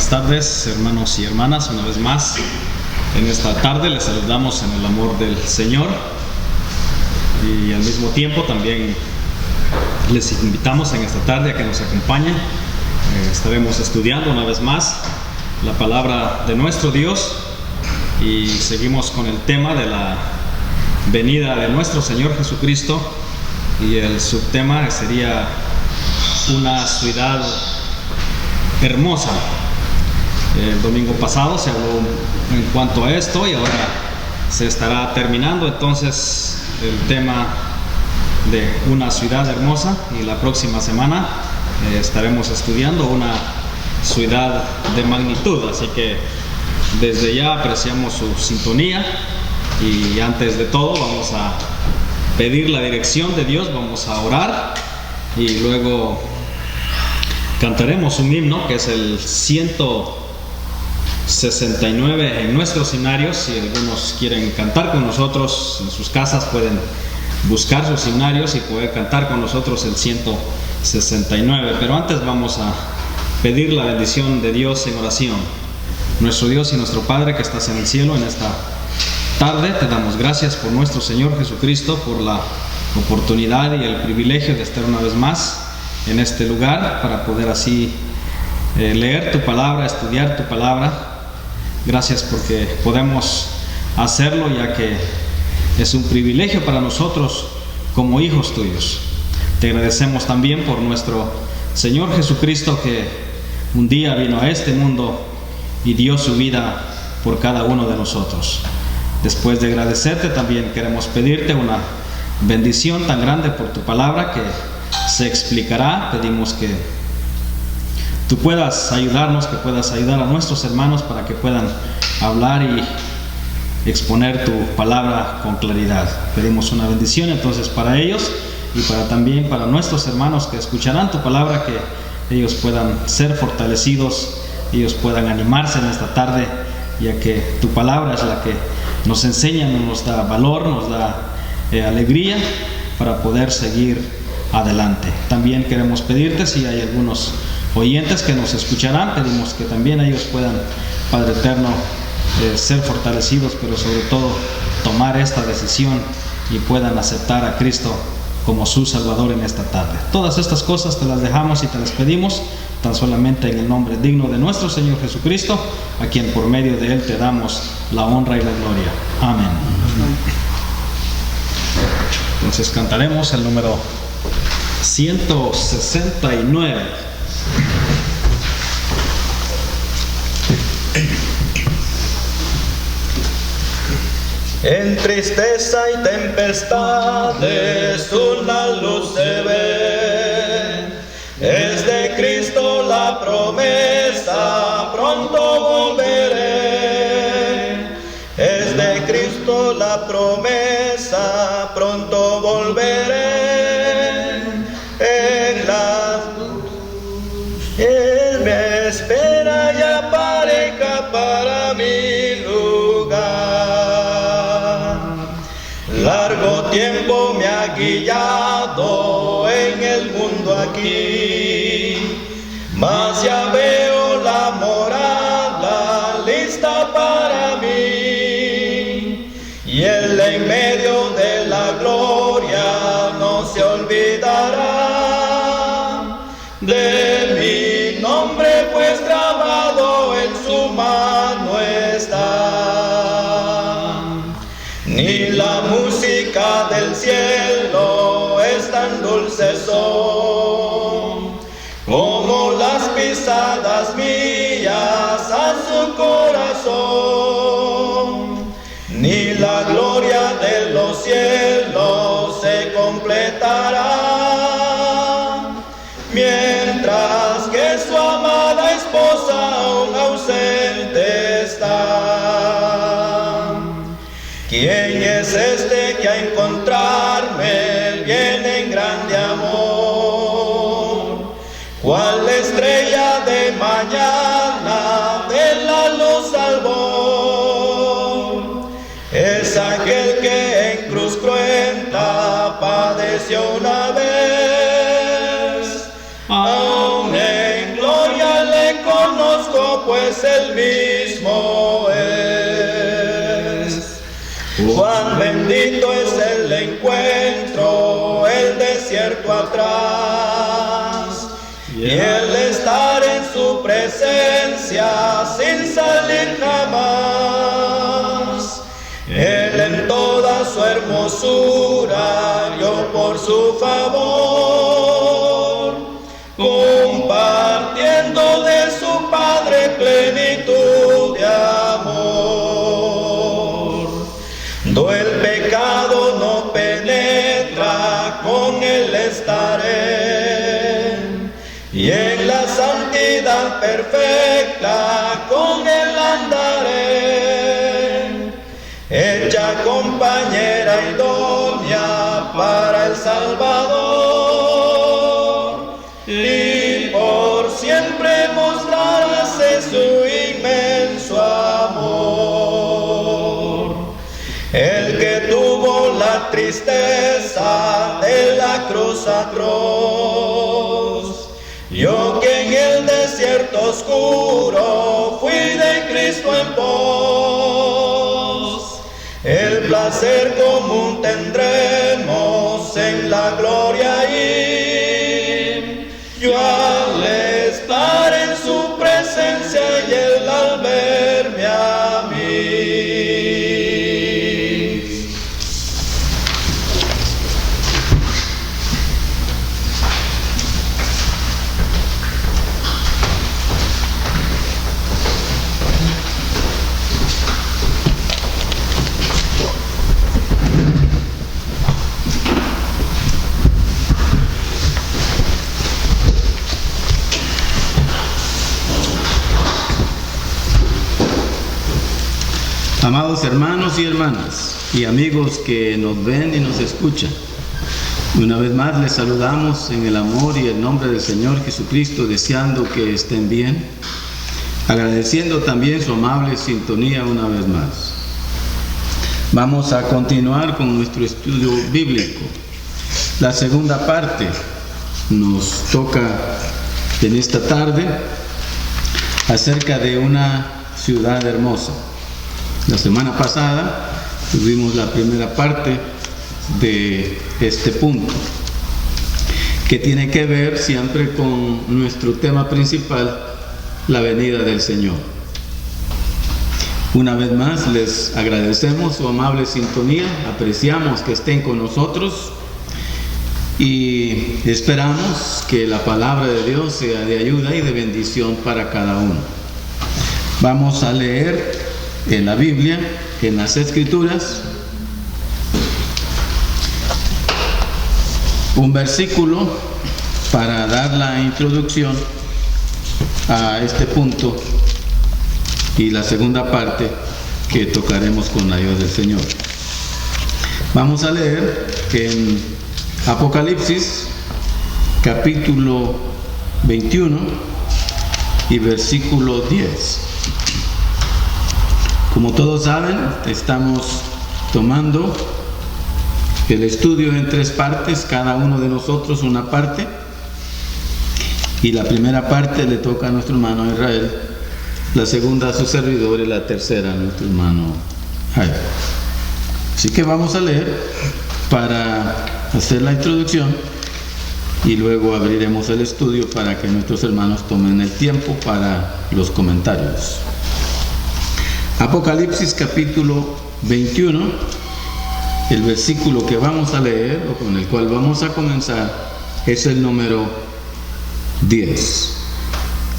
Buenas tardes, hermanos y hermanas, una vez más. En esta tarde les saludamos en el amor del Señor y al mismo tiempo también les invitamos en esta tarde a que nos acompañen. Estaremos estudiando una vez más la palabra de nuestro Dios y seguimos con el tema de la venida de nuestro Señor Jesucristo, y el subtema sería una ciudad hermosa. El domingo pasado se habló en cuanto a esto y ahora se estará terminando entonces el tema de una ciudad hermosa, y la próxima semana estaremos estudiando una ciudad de magnitud. Así que desde ya apreciamos su sintonía, y antes de todo vamos a pedir la dirección de Dios, vamos a orar y luego cantaremos un himno que es el 169 en nuestros himnarios. Si algunos quieren cantar con nosotros en sus casas, pueden buscar sus himnarios y poder cantar con nosotros el 169. Pero antes vamos a pedir la bendición de Dios en oración. Nuestro Dios y nuestro Padre que estás en el cielo, en esta tarde te damos gracias por nuestro Señor Jesucristo, por la oportunidad y el privilegio de estar una vez más en este lugar para poder así leer tu palabra, estudiar tu palabra. Gracias porque podemos hacerlo, ya que es un privilegio para nosotros como hijos tuyos. Te agradecemos también por nuestro Señor Jesucristo, que un día vino a este mundo y dio su vida por cada uno de nosotros. Después de agradecerte, también queremos pedirte una bendición tan grande por tu palabra que se explicará. Pedimos que tú puedas ayudarnos, que puedas ayudar a nuestros hermanos para que puedan hablar y exponer tu palabra con claridad. Pedimos una bendición entonces para ellos y también para nuestros hermanos que escucharán tu palabra, que ellos puedan ser fortalecidos, ellos puedan animarse en esta tarde, ya que tu palabra es la que nos enseña, nos da valor, nos da alegría para poder seguir adelante. También queremos pedirte, si hay algunos oyentes que nos escucharán, pedimos que también ellos puedan, Padre eterno, ser fortalecidos, pero sobre todo tomar esta decisión y puedan aceptar a Cristo como su Salvador en esta tarde. Todas estas cosas te las dejamos y te las pedimos tan solamente en el nombre digno de nuestro Señor Jesucristo, a quien por medio de Él te damos la honra y la gloria. Amén. Entonces cantaremos el número 169. En tristeza y tempestades una luz se ve, es de Cristo la promesa, pronto volveré. Es de Cristo la promesa, pronto volveré. En la luz Él me espera y apareja para mi lugar. Largo tiempo me ha guiado en el mundo aquí, mas ya veo la morada lista para mí, y Él en medio de la gloria no se olvidará de mi nombre, pues grabado en su mano está. Ni la música del cielo es tan dulce son como las pisadas mías a su corazón. Ni la gloria de los cielos se completará mientras que su amada esposa aún ausente está. ¿Quién es este que a encontrarme viene en grande amor? ¿Cuál estrella de mañana de la luz albor? Es aquel que en cruz cruenta padeció una vez, aún en gloria le conozco, pues el estar en su presencia sin salir jamás. Él en toda su hermosura, yo por su favor, compartiendo de su Padre plenitud de amor. Do el pecado no penetra, con él estaré, y en la santidad perfecta con él andaré, hecha compañera idónea para el Salvador, y por siempre mostrarse su inmenso amor. El que tuvo la tristeza de la cruz atroz, yo que en el desierto oscuro fui de Cristo en pos, el placer común tendremos en la gloria y yo al estar en su presencia y él al verme a mí. Amados hermanos y hermanas y amigos que nos ven y nos escuchan, una vez más les saludamos en el amor y el nombre del Señor Jesucristo, deseando que estén bien, agradeciendo también su amable sintonía una vez más. Vamos a continuar con nuestro estudio bíblico. La segunda parte nos toca en esta tarde acerca de una ciudad hermosa. La semana pasada tuvimos la primera parte de este punto, que tiene que ver siempre con nuestro tema principal, la venida del Señor. Una vez más les agradecemos su amable sintonía, apreciamos que estén con nosotros y esperamos que la palabra de Dios sea de ayuda y de bendición para cada uno. Vamos a leer en la Biblia, en las Escrituras, un versículo para dar la introducción a este punto y la segunda parte que tocaremos con la ayuda del Señor. Vamos a leer en Apocalipsis capítulo 21 y versículo 10. Como todos saben, estamos tomando el estudio en 3 partes, cada uno de nosotros una parte, y la primera parte le toca a nuestro hermano Israel, la segunda a su servidor y la tercera a nuestro hermano Jairo. Así que vamos a leer para hacer la introducción y luego abriremos el estudio para que nuestros hermanos tomen el tiempo para los comentarios. Apocalipsis capítulo 21, el versículo que vamos a leer o con el cual vamos a comenzar es el número 10.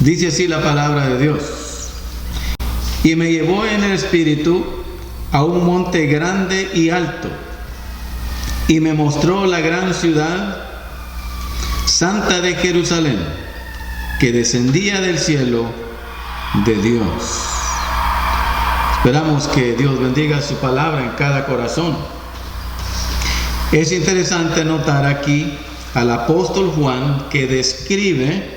Dice así la palabra de Dios: y me llevó en el espíritu a un monte grande y alto, y me mostró la gran ciudad santa de Jerusalén, que descendía del cielo de Dios. Esperamos que Dios bendiga su palabra en cada corazón. Es interesante notar aquí al apóstol Juan, que describe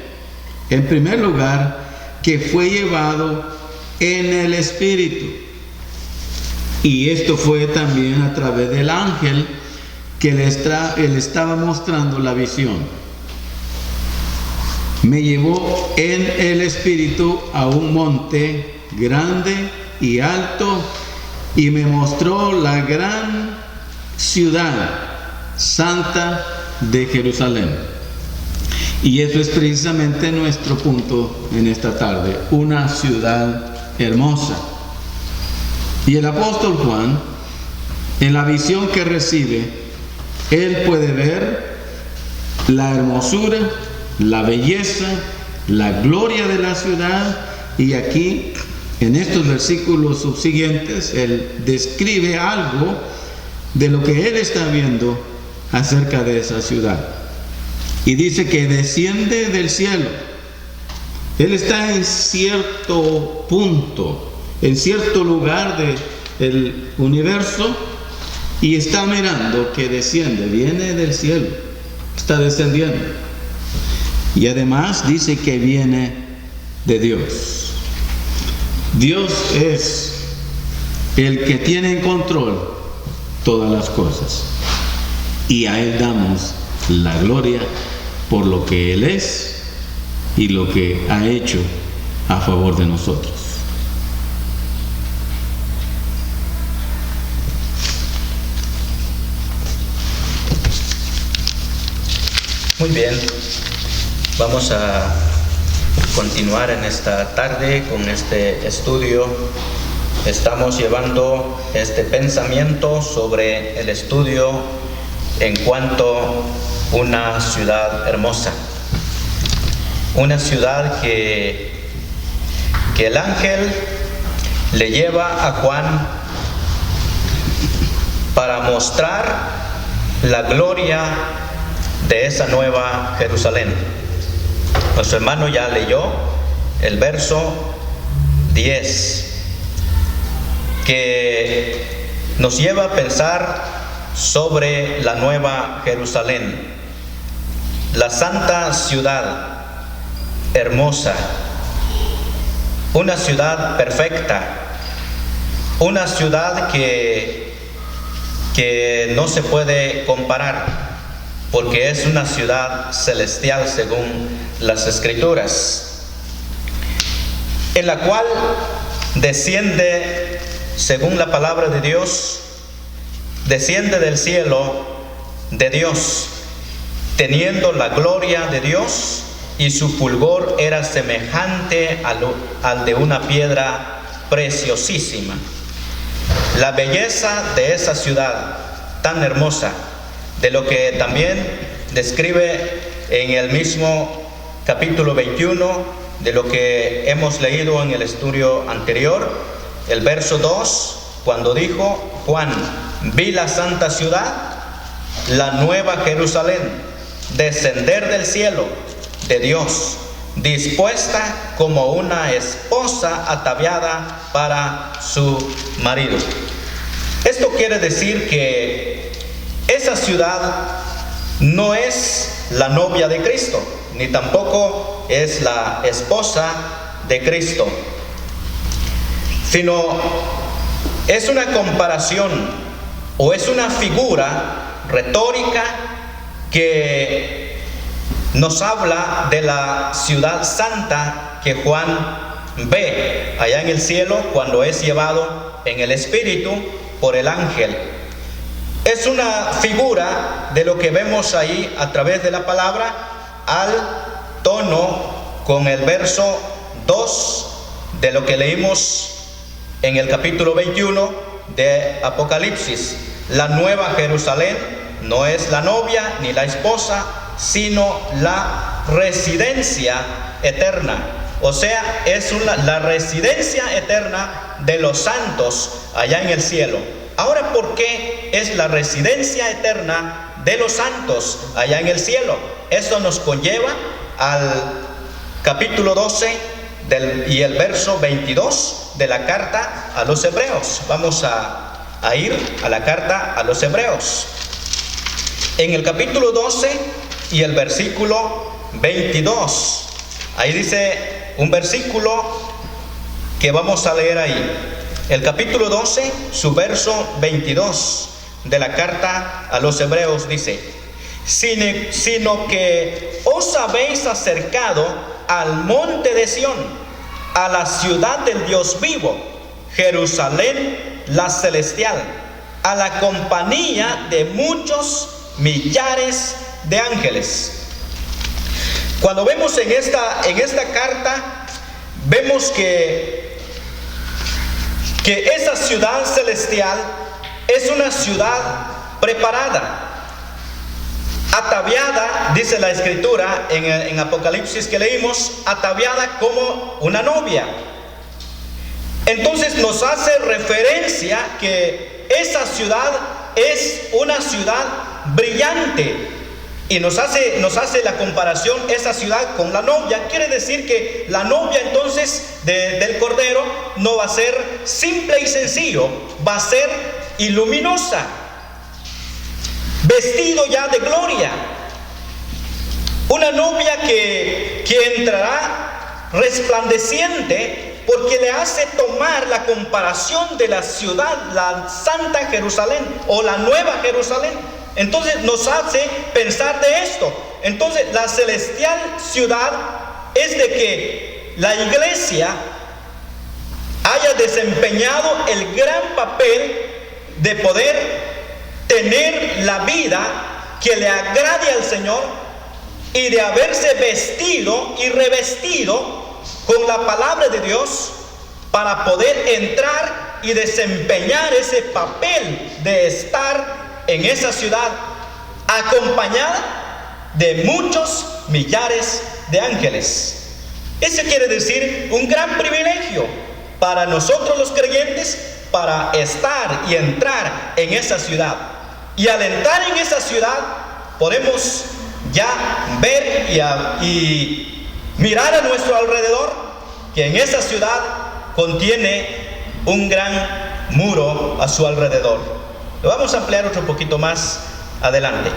en primer lugar que fue llevado en el Espíritu, y esto fue también a través del ángel que él estaba mostrando la visión. Me llevó en el Espíritu a un monte grande y alto, y me mostró la gran ciudad santa de Jerusalén. Y eso es precisamente nuestro punto en esta tarde, una ciudad hermosa. Y el apóstol Juan, en la visión que recibe, él puede ver la hermosura, la belleza, la gloria de la ciudad, y aquí en estos versículos subsiguientes él describe algo de lo que él está viendo acerca de esa ciudad, y dice que desciende del cielo. Él está en cierto punto, en cierto lugar del universo, y está mirando que desciende, viene del cielo, está descendiendo. Y además dice que viene de Dios. Dios es el que tiene en control todas las cosas, y a Él damos la gloria por lo que Él es y lo que ha hecho a favor de nosotros. Muy bien, vamos a continuar en esta tarde con este estudio. Estamos llevando este pensamiento sobre el estudio en cuanto a una ciudad hermosa. Una ciudad que el ángel le lleva a Juan para mostrar la gloria de esa nueva Jerusalén. Nuestro hermano ya leyó el verso 10, que nos lleva a pensar sobre la nueva Jerusalén, la santa ciudad hermosa, una ciudad perfecta, una ciudad que no se puede comparar, porque es una ciudad celestial según las Escrituras, en la cual desciende, según la palabra de Dios, desciende del cielo de Dios, teniendo la gloria de Dios, y su fulgor era semejante al de una piedra preciosísima. La belleza de esa ciudad tan hermosa, de lo que también describe en el mismo capítulo 21, de lo que hemos leído en el estudio anterior, el verso 2, cuando dijo Juan: vi la santa ciudad, la nueva Jerusalén, descender del cielo de Dios, dispuesta como una esposa ataviada para su marido. Esto quiere decir que esa ciudad no es la novia de Cristo, ni tampoco es la esposa de Cristo, sino es una comparación o es una figura retórica que nos habla de la ciudad santa que Juan ve allá en el cielo cuando es llevado en el Espíritu por el ángel. Es una figura de lo que vemos ahí a través de la palabra, al tono con el verso 2 de lo que leímos en el capítulo 21 de Apocalipsis. La nueva Jerusalén no es la novia ni la esposa, sino la residencia eterna. O sea, es la residencia eterna de los santos allá en el cielo. Ahora, ¿por qué es la residencia eterna de los santos allá en el cielo? Esto nos conlleva al capítulo 12 y el verso 22 de la carta a los Hebreos. Vamos a ir a la carta a los Hebreos. En el capítulo 12 y el versículo 22, ahí dice un versículo que vamos a leer ahí. El capítulo 12, su verso 22 de la carta a los Hebreos dice: sino que os habéis acercado al monte de Sión, a la ciudad del Dios vivo, Jerusalén la celestial, a la compañía de muchos millares de ángeles. Cuando vemos en esta carta, vemos que esa ciudad celestial es una ciudad preparada, ataviada, dice la escritura en Apocalipsis que leímos, ataviada como una novia. Entonces nos hace referencia que esa ciudad es una ciudad brillante, y nos hace la comparación esa ciudad con la novia. Quiere decir que la novia entonces del Cordero no va a ser simple y sencillo, va a ser luminosa, vestido ya de gloria. Una novia que entrará resplandeciente, porque le hace tomar la comparación de la ciudad, la Santa Jerusalén o la Nueva Jerusalén. Entonces nos hace pensar de esto. Entonces la celestial ciudad es de que la iglesia haya desempeñado el gran papel de poder tener la vida que le agrade al Señor, y de haberse vestido y revestido con la palabra de Dios para poder entrar y desempeñar ese papel de estar en esa ciudad, acompañada de muchos millares de ángeles. Ese quiere decir un gran privilegio para nosotros los creyentes, para estar y entrar en esa ciudad. Y al entrar en esa ciudad podemos ya ver y mirar a nuestro alrededor, que en esa ciudad contiene un gran muro a su alrededor. Lo vamos a ampliar otro poquito más adelante.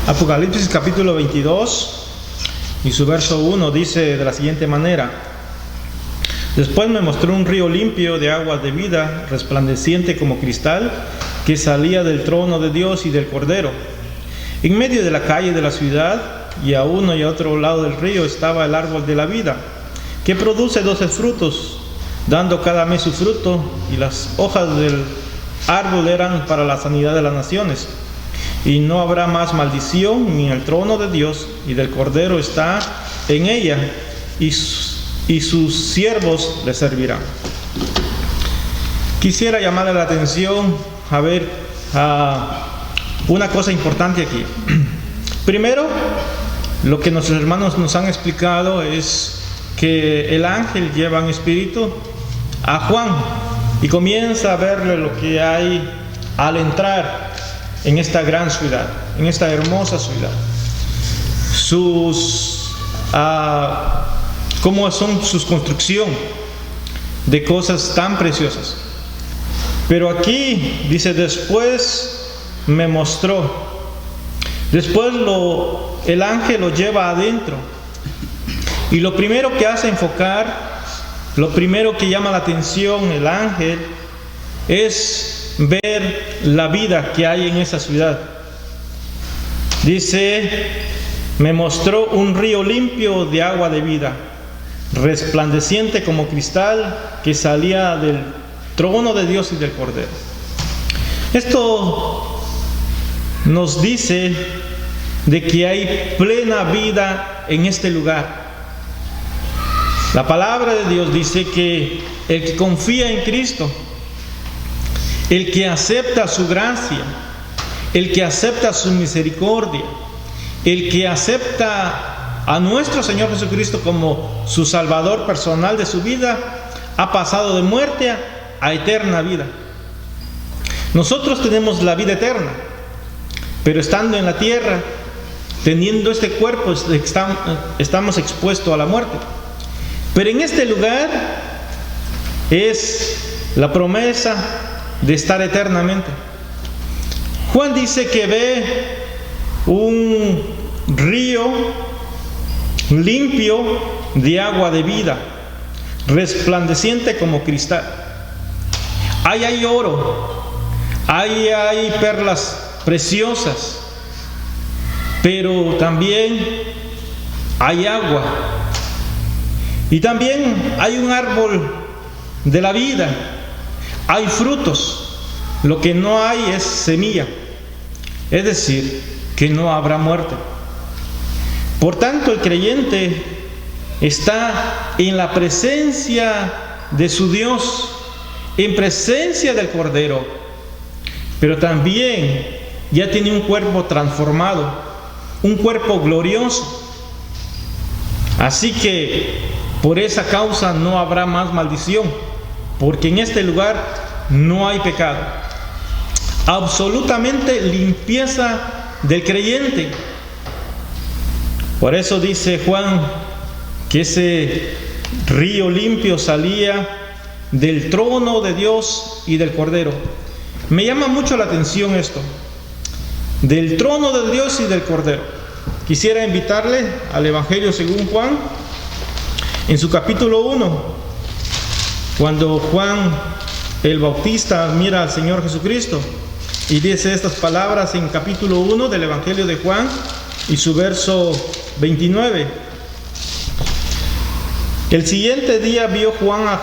Apocalipsis capítulo 22 y su verso 1 dice de la siguiente manera: después me mostró un río limpio de agua de vida, resplandeciente como cristal, que salía del trono de Dios y del Cordero. En medio de la calle de la ciudad, y a uno y a otro lado del río, estaba el árbol de la vida, que produce 12 frutos, dando cada mes su fruto, y las hojas del árbol eran para la sanidad de las naciones. Y no habrá más maldición, ni el trono de Dios y del Cordero está en ella, y sus siervos le servirán. Quisiera llamarle la atención a ver una cosa importante aquí. Primero, lo que nuestros hermanos nos han explicado es que el ángel lleva en espíritu a Juan y comienza a verle lo que hay al entrar en esta gran ciudad, en esta hermosa ciudad. Cómo son sus construcción de cosas tan preciosas. Pero aquí dice, después me mostró. Después el ángel lo lleva adentro. Y lo primero que hace enfocar, lo primero que llama la atención el ángel, es ver la vida que hay en esa ciudad. Dice, me mostró un río limpio de agua de vida, resplandeciente como cristal, que salía del trono de Dios y del Cordero. Esto nos dice de que hay plena vida en este lugar. La palabra de Dios dice que el que confía en Cristo, el que acepta su gracia, el que acepta su misericordia, el que acepta a nuestro Señor Jesucristo como su Salvador personal de su vida, ha pasado de muerte a eterna vida. Nosotros tenemos la vida eterna, pero estando en la tierra, teniendo este cuerpo, estamos expuestos a la muerte. Pero en este lugar es la promesa de estar eternamente. Juan dice que ve un río limpio de agua de vida, resplandeciente como cristal. Ahí hay oro, ahí hay perlas preciosas, pero también hay agua. Y también hay un árbol de la vida, hay frutos. Lo que no hay es semilla, es decir, que no habrá muerte. Por tanto, el creyente está en la presencia de su Dios, en presencia del Cordero, pero también ya tiene un cuerpo transformado, un cuerpo glorioso. Así que por esa causa no habrá más maldición, porque en este lugar no hay pecado. Absolutamente limpieza del creyente. Por eso dice Juan que ese río limpio salía del trono de Dios y del Cordero. Me llama mucho la atención esto, del trono de Dios y del Cordero. Quisiera invitarle al Evangelio según Juan, en su capítulo 1, cuando Juan el Bautista mira al Señor Jesucristo y dice estas palabras en capítulo 1 del Evangelio de Juan y su verso 29. El siguiente día vio Juan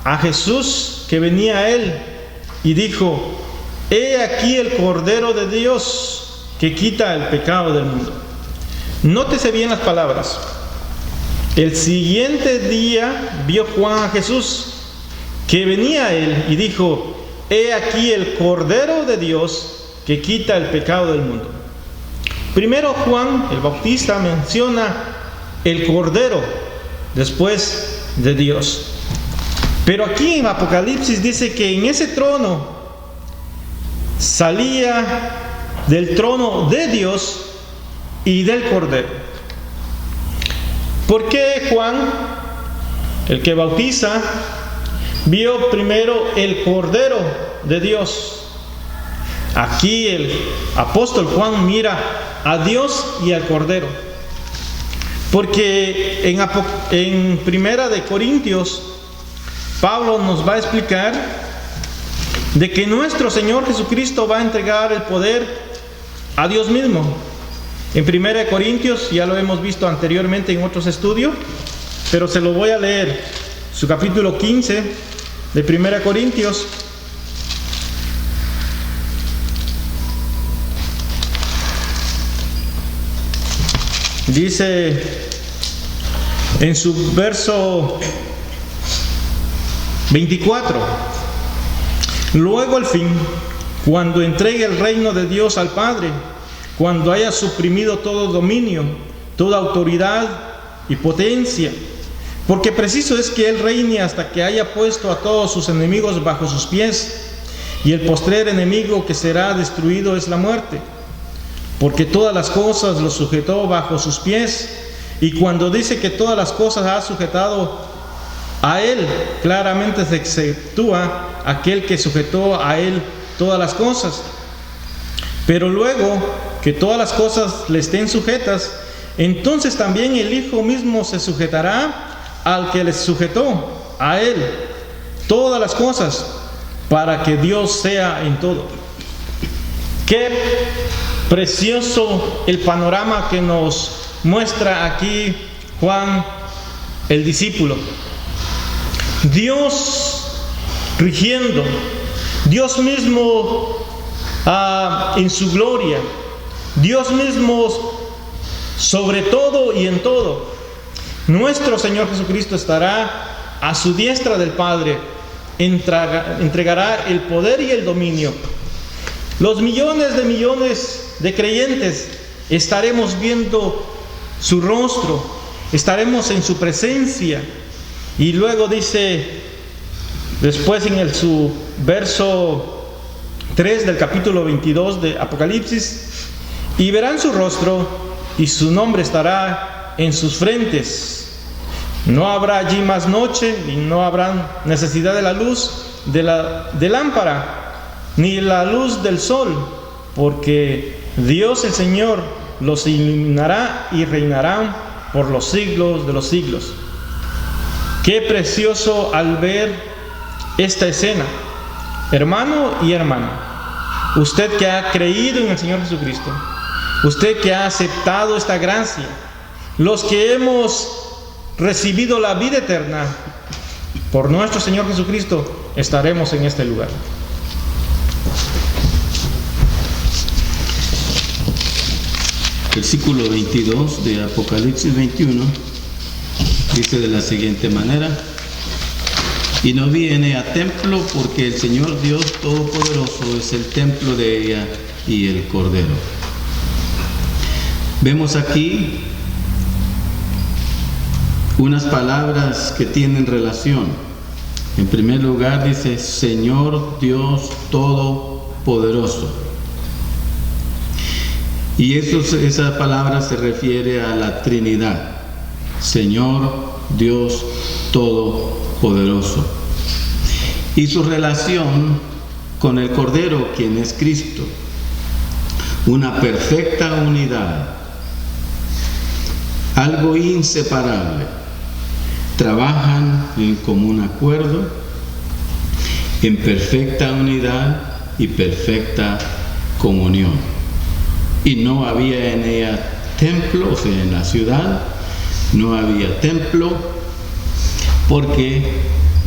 a Jesús que venía a él y dijo: he aquí el Cordero de Dios que quita el pecado del mundo. Nótese bien las palabras. El siguiente día vio Juan a Jesús que venía a él y dijo: he aquí el Cordero de Dios que quita el pecado del mundo. Primero Juan el Bautista menciona el Cordero, después de Dios. Pero aquí en Apocalipsis dice que en ese trono salía del trono de Dios y del Cordero. ¿Por qué Juan, el que bautiza, vio primero el Cordero de Dios? Aquí el apóstol Juan mira a Dios y al Cordero. Porque en Primera de Corintios, Pablo nos va a explicar de que nuestro Señor Jesucristo va a entregar el poder a Dios mismo. En 1 Corintios, ya lo hemos visto anteriormente en otros estudios, pero se lo voy a leer. Su capítulo 15 de 1 Corintios. Dice en su verso 24: luego al fin, cuando entregue el reino de Dios al Padre, cuando haya suprimido todo dominio, toda autoridad y potencia, porque preciso es que Él reine hasta que haya puesto a todos sus enemigos bajo sus pies, y el postrer enemigo que será destruido es la muerte, porque todas las cosas lo sujetó bajo sus pies. Y cuando dice que todas las cosas ha sujetado a Él, claramente se exceptúa aquel que sujetó a Él todas las cosas. Pero luego que todas las cosas le estén sujetas, entonces también el Hijo mismo se sujetará al que le sujetó, a Él, todas las cosas, para que Dios sea en todo. Qué precioso el panorama que nos muestra aquí Juan el discípulo. Dios rigiendo, Dios mismo en su gloria, Dios mismo sobre todo y en todo. Nuestro Señor Jesucristo estará a su diestra del Padre, entregará el poder y el dominio. Los millones de creyentes estaremos viendo su rostro, estaremos en su presencia. Y luego dice, después en su verso 3 del capítulo 22 de Apocalipsis: y verán su rostro y su nombre estará en sus frentes. No habrá allí más noche y no habrá necesidad de la luz de lámpara ni la luz del sol, porque Dios el Señor los iluminará y reinarán por los siglos de los siglos. Qué precioso al ver esta escena. Hermano y hermana, usted que ha creído en el Señor Jesucristo, usted que ha aceptado esta gracia, los que hemos recibido la vida eterna por nuestro Señor Jesucristo, estaremos en este lugar. versículo 22 de Apocalipsis 21, dice de la siguiente manera: y no viene a templo, porque el Señor Dios Todopoderoso es el templo de ella y el Cordero. Vemos aquí unas palabras que tienen relación. En primer lugar dice Señor Dios Todopoderoso. Y esa palabra se refiere a la Trinidad. Señor Dios Todopoderoso. Y su relación con el Cordero, quien es Cristo. Una perfecta unidad. Algo inseparable. Trabajan en común acuerdo, en perfecta unidad y perfecta comunión. Y no había en ella templo, o sea, en la ciudad no había templo, porque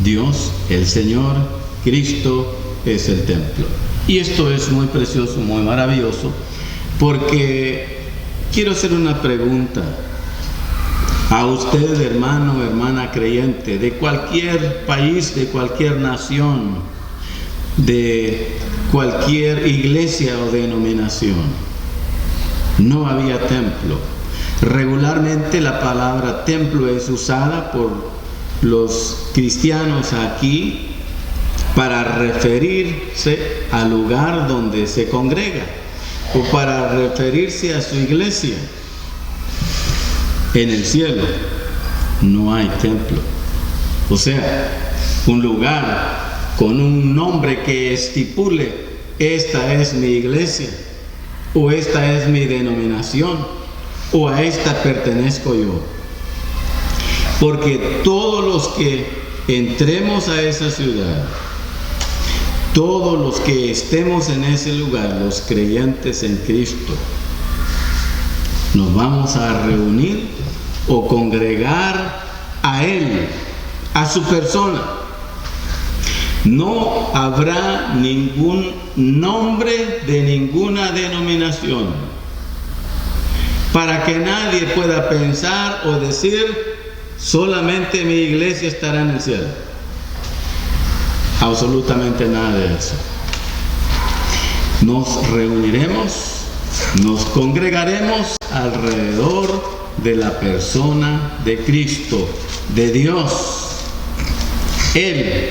Dios, el Señor, Cristo, es el templo. Y esto es muy precioso, muy maravilloso, porque quiero hacer una pregunta a usted, hermano, hermana creyente, de cualquier país, de cualquier nación, de cualquier iglesia o denominación. No había templo. Regularmente la palabra templo es usada por los cristianos aquí para referirse al lugar donde se congrega o para referirse a su iglesia. En el cielo no hay templo, o sea, un lugar con un nombre que estipule: esta es mi iglesia, o esta es mi denominación, o a esta pertenezco yo. Porque todos los que entremos a esa ciudad, todos los que estemos en ese lugar, los creyentes en Cristo, nos vamos a reunir o congregar a Él, a su persona. No habrá ningún nombre de ninguna denominación, para que nadie pueda pensar o decir: solamente mi iglesia estará en el cielo. Absolutamente nada de eso. Nos reuniremos, nos congregaremos alrededor de la persona de Cristo, de Dios. Él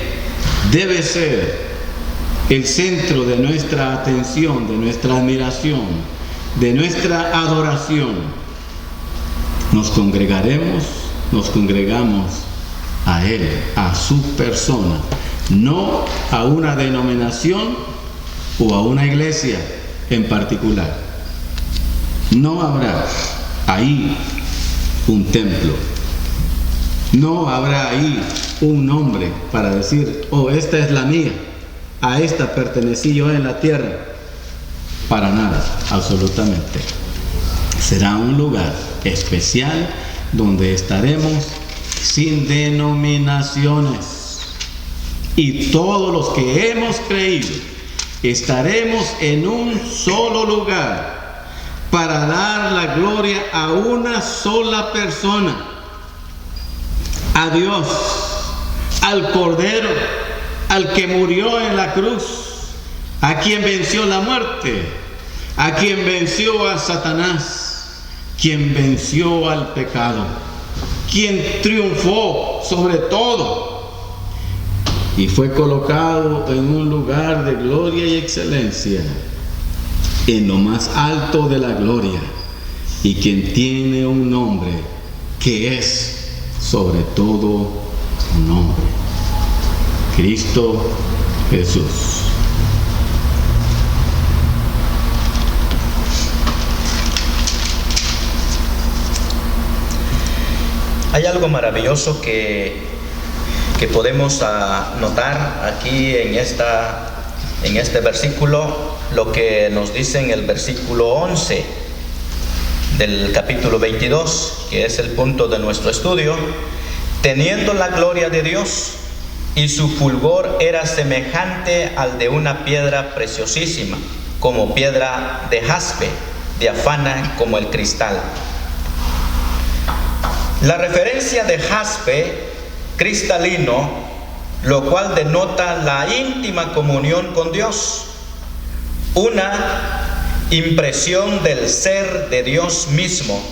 debe ser el centro de nuestra atención, de nuestra admiración, de nuestra adoración. Nos congregaremos, nos congregamos a Él, a su persona, no a una denominación o a una iglesia en particular. No habrá ahí un templo. No habrá ahí un nombre para decir: oh, esta es la mía, a esta pertenecí yo en la tierra. Para nada, absolutamente. Será un lugar especial donde estaremos sin denominaciones. Y todos los que hemos creído estaremos en un solo lugar para dar la gloria a una sola persona, a Dios, al Cordero, al que murió en la cruz, a quien venció la muerte, a quien venció a Satanás, quien venció al pecado, quien triunfó sobre todo y fue colocado en un lugar de gloria y excelencia, en lo más alto de la gloria, y quien tiene un nombre que es sobre todo nombre: Cristo Jesús. Hay algo maravilloso que podemos notar aquí en este versículo, lo que nos dice en el versículo 11 del capítulo 22, que es el punto de nuestro estudio. Teniendo la gloria de Dios, y su fulgor era semejante al de una piedra preciosísima, como piedra de jaspe, diáfana como el cristal. La referencia de jaspe, cristalino, lo cual denota la íntima comunión con Dios, una impresión del ser de Dios mismo.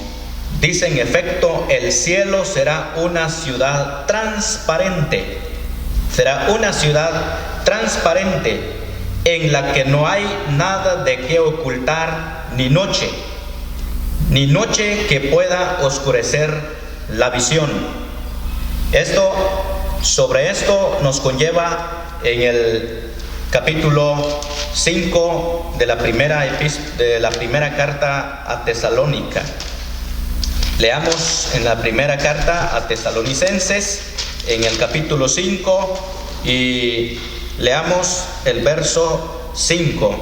Dice en efecto, el cielo será una ciudad transparente, será una ciudad transparente en la que no hay nada de qué ocultar, ni noche que pueda oscurecer la visión. Sobre esto nos conlleva en el capítulo 5 de la primera carta a Tesalónica. Leamos en la primera carta a Tesalonicenses, en el capítulo 5, y leamos el verso 5.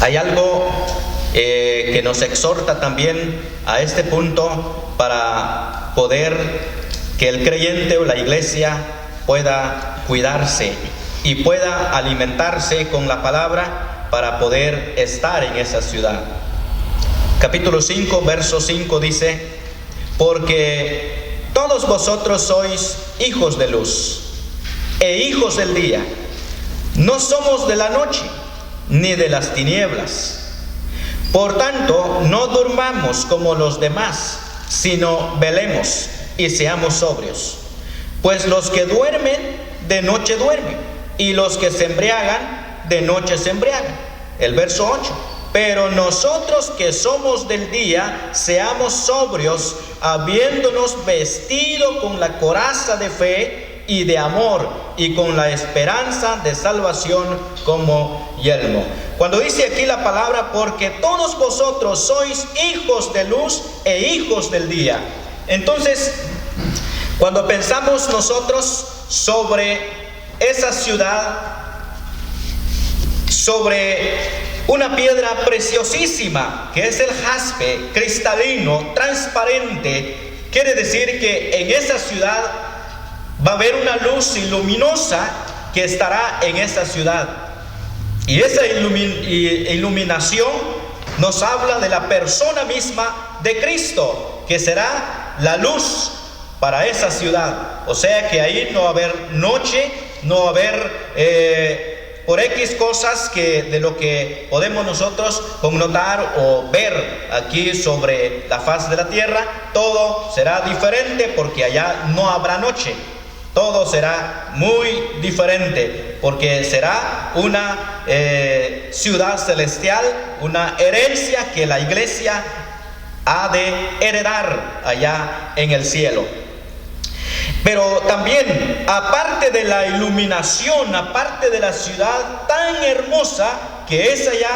Hay algo que nos exhorta también a este punto para poder que el creyente o la iglesia pueda cuidarse y pueda alimentarse con la palabra para poder estar en esa ciudad. Capítulo 5, verso 5 dice: porque todos vosotros sois hijos de luz e hijos del día. No somos de la noche ni de las tinieblas. Por tanto, no durmamos como los demás, sino velemos y seamos sobrios. Pues los que duermen, de noche duermen, y los que se embriagan, de noche se embriagan. El verso 8. Pero nosotros que somos del día, seamos sobrios, habiéndonos vestido con la coraza de fe y de amor, y con la esperanza de salvación como yelmo. Cuando dice aquí la palabra, porque todos vosotros sois hijos de luz e hijos del día. Entonces, cuando pensamos nosotros sobre esa ciudad, sobre una piedra preciosísima que es el jaspe, cristalino, transparente, quiere decir que en esa ciudad va a haber una luz luminosa que estará en esa ciudad. Y esa iluminación nos habla de la persona misma de Cristo, que será la luz para esa ciudad. O sea que ahí no va a haber noche, no va a haber por X cosas que de lo que podemos nosotros connotar o ver aquí sobre la faz de la tierra. Todo será diferente porque allá no habrá noche. Todo será muy diferente porque será una ciudad celestial, una herencia que la iglesia ha de heredar allá en el cielo. Pero también, aparte de la iluminación, aparte de la ciudad tan hermosa que es allá,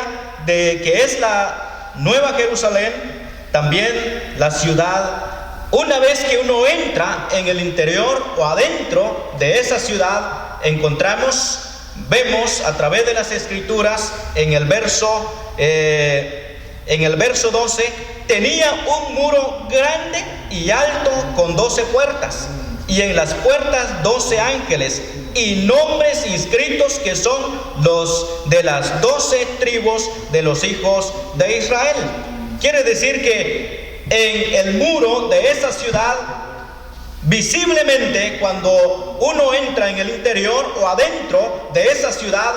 que es la Nueva Jerusalén, también la ciudad, una vez que uno entra en el interior o adentro de esa ciudad, vemos a través de las escrituras en el verso 12, tenía un muro grande y alto con 12 puertas, y en las puertas 12 ángeles y nombres inscritos que son los de las 12 tribus de los hijos de Israel. Quiere decir que en el muro de esa ciudad, visiblemente, cuando uno entra en el interior o adentro de esa ciudad,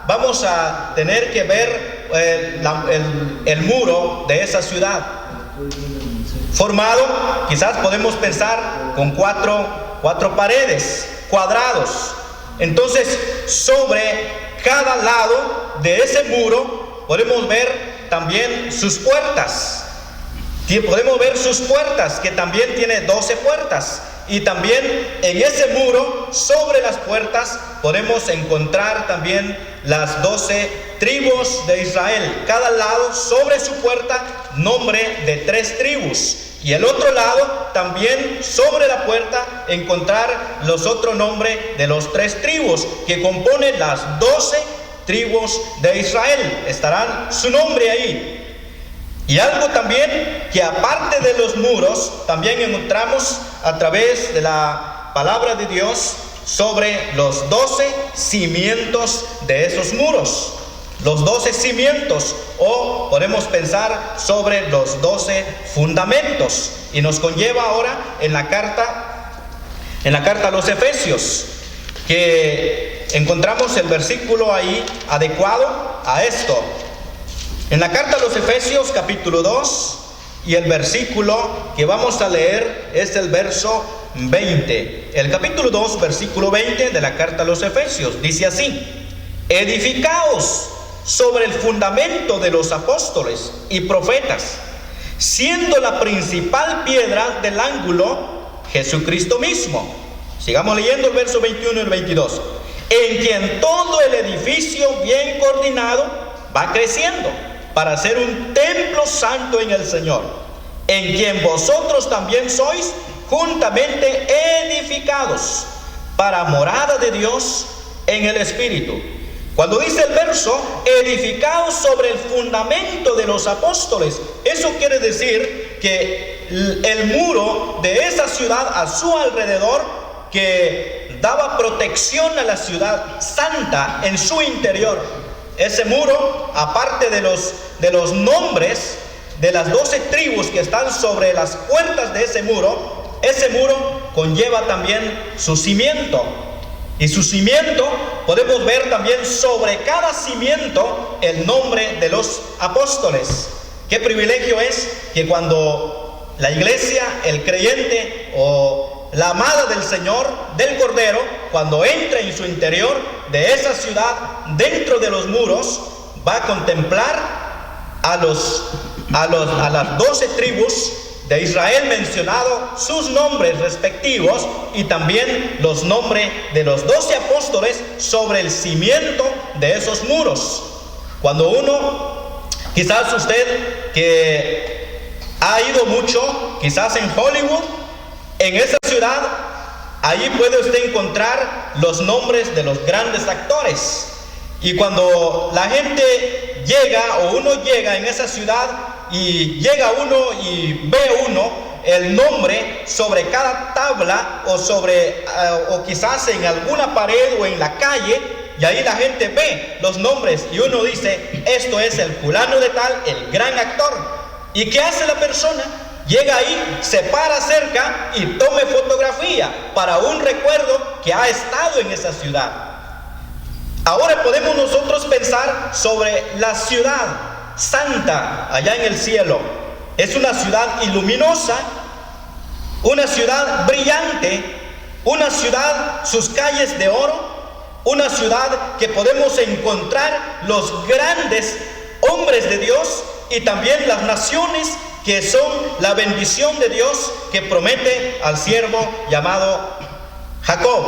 vamos a tener que ver el muro de esa ciudad, formado, quizás podemos pensar, con cuatro paredes, cuadrados. Entonces, sobre cada lado de ese muro podemos ver también sus puertas. Podemos ver sus puertas, que también tiene 12 puertas. Y también en ese muro, sobre las puertas, podemos encontrar también las 12 tribus de Israel. Cada lado, sobre su puerta, nombre de 3 tribus. Y el otro lado, también sobre la puerta, encontrar los otros nombres de los 3 tribus, que componen las 12 tribus de Israel. Estarán su nombre ahí. Y algo también que aparte de los muros, también encontramos a través de la palabra de Dios sobre los 12 cimientos de esos muros. los 12 cimientos, o podemos pensar sobre los 12 fundamentos. Y nos conlleva ahora en la carta a los Efesios, que encontramos el versículo ahí adecuado a esto. En la carta a los Efesios capítulo 2, y el versículo que vamos a leer es el verso 20. El capítulo 2, versículo 20 de la carta a los Efesios dice así: edificaos sobre el fundamento de los apóstoles y profetas, siendo la principal piedra del ángulo Jesucristo mismo. Sigamos leyendo el verso 21 y el 22. En quien todo el edificio bien coordinado va creciendo para ser un templo santo en el Señor, en quien vosotros también sois juntamente edificados para morada de Dios en el Espíritu. Cuando dice el verso, edificados sobre el fundamento de los apóstoles, eso quiere decir que el muro de esa ciudad a su alrededor, que daba protección a la ciudad santa en su interior, ese muro, aparte de los nombres de las 12 tribus que están sobre las puertas de ese muro conlleva también su cimiento. Y su cimiento, podemos ver también sobre cada cimiento el nombre de los apóstoles. Qué privilegio es que cuando la iglesia, el creyente o la amada del Señor, del Cordero, cuando entra en su interior de esa ciudad, dentro de los muros, va a contemplar a las 12 tribus de Israel mencionado, sus nombres respectivos, y también los nombres de los 12 apóstoles sobre el cimiento de esos muros. Cuando uno, quizás usted que ha ido mucho, quizás en Hollywood, en esa ciudad, ahí puede usted encontrar los nombres de los grandes actores. Y cuando la gente llega, o uno llega en esa ciudad, y llega uno y ve uno el nombre sobre cada tabla, o quizás en alguna pared o en la calle, y ahí la gente ve los nombres y uno dice: esto es el fulano de tal, el gran actor. ¿Y qué hace la persona? Llega ahí, se para cerca y tome fotografía para un recuerdo que ha estado en esa ciudad. Ahora podemos nosotros pensar sobre la ciudad santa allá en el cielo. Es una ciudad iluminosa, una ciudad brillante, una ciudad, sus calles de oro, una ciudad que podemos encontrar los grandes hombres de Dios y también las naciones que son la bendición de Dios que promete al siervo llamado Jacob,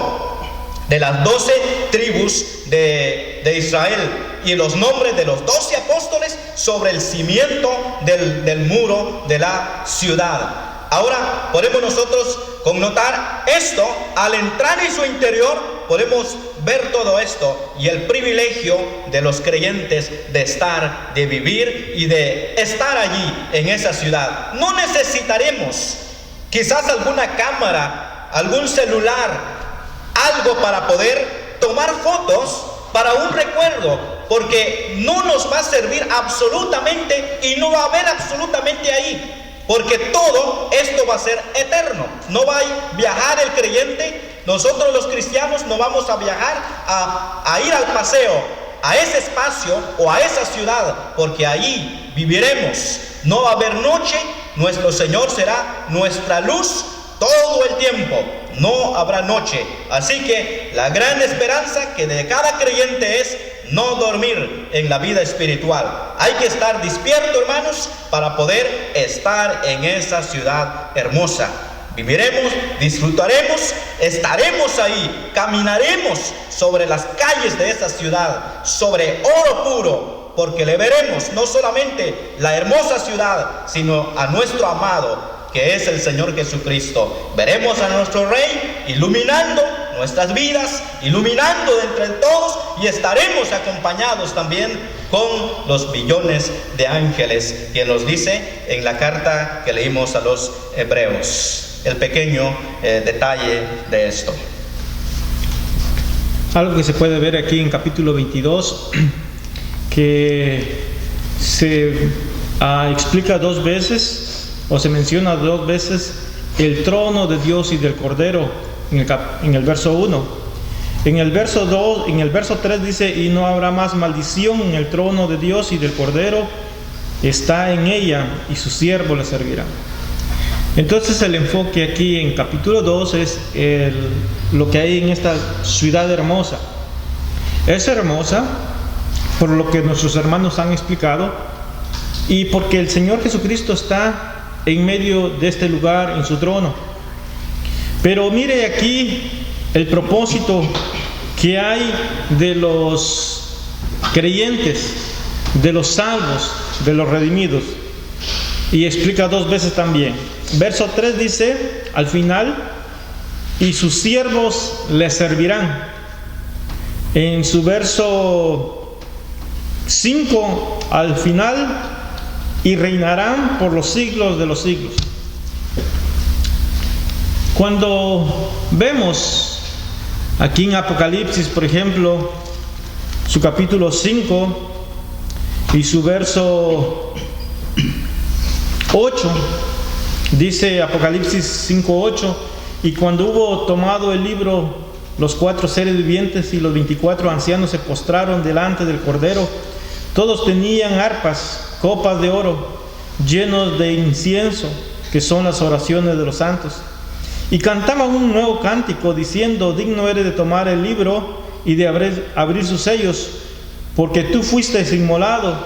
de las 12 tribus de Israel, y los nombres de los 12 apóstoles sobre el cimiento del muro de la ciudad. Ahora podemos nosotros connotar esto, al entrar en su interior podemos ver todo esto y el privilegio de los creyentes de estar, de vivir y de estar allí en esa ciudad. No necesitaremos quizás alguna cámara, algún celular, algo para poder tomar fotos para un recuerdo, porque no nos va a servir absolutamente y no va a haber absolutamente ahí, porque todo esto va a ser eterno. No va a viajar el creyente, nosotros los cristianos no vamos a viajar a ir al paseo, a ese espacio o a esa ciudad, porque ahí viviremos. No va a haber noche, nuestro Señor será nuestra luz todo el tiempo, no habrá noche. Así que la gran esperanza que de cada creyente es no dormir en la vida espiritual. Hay que estar despierto, hermanos, para poder estar en esa ciudad hermosa. Viviremos, disfrutaremos, estaremos ahí, caminaremos sobre las calles de esa ciudad, sobre oro puro, porque le veremos no solamente la hermosa ciudad, sino a nuestro amado, que es el Señor Jesucristo. Veremos a nuestro Rey iluminando nuestras vidas, iluminando de entre todos, y estaremos acompañados también con los billones de ángeles, que nos dice en la carta que leímos a los hebreos. El pequeño detalle de esto. Algo que se puede ver aquí en capítulo 22, que se explica 2 veces, o se menciona 2 veces, el trono de Dios y del Cordero en el verso 1. En el verso 2, en el verso 3 dice: y no habrá más maldición en el trono de Dios y del Cordero, está en ella y su siervo le servirá. Entonces el enfoque aquí en capítulo 2 es lo que hay en esta ciudad hermosa. Es hermosa por lo que nuestros hermanos han explicado y porque el Señor Jesucristo está en medio de este lugar, en su trono. Pero mire aquí el propósito que hay de los creyentes, de los salvos, de los redimidos. Y explica 2 veces también. Verso 3 dice al final: y sus siervos le servirán. En su verso 5 al final: y reinarán por los siglos de los siglos. Cuando vemos aquí en Apocalipsis, por ejemplo, su capítulo 5 y su verso 8, dice Apocalipsis 5:8: y cuando hubo tomado el libro, los 4 seres vivientes y los 24 ancianos se postraron delante del Cordero. Todos tenían arpas, copas de oro, llenos de incienso, que son las oraciones de los santos. Y cantaban un nuevo cántico, diciendo: digno eres de tomar el libro y de abrir sus sellos, porque tú fuiste inmolado,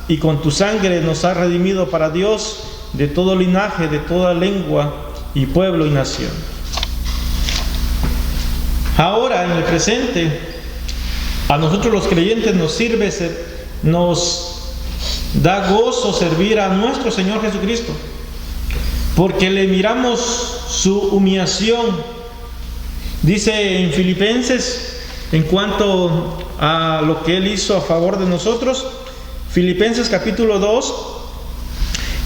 y con tu sangre nos has redimido para Dios de todo linaje, de toda lengua y pueblo y nación. Ahora, en el presente, a nosotros los creyentes nos da gozo servir a nuestro Señor Jesucristo, porque le miramos su humillación. Dice en Filipenses, en cuanto a lo que Él hizo a favor de nosotros, Filipenses capítulo 2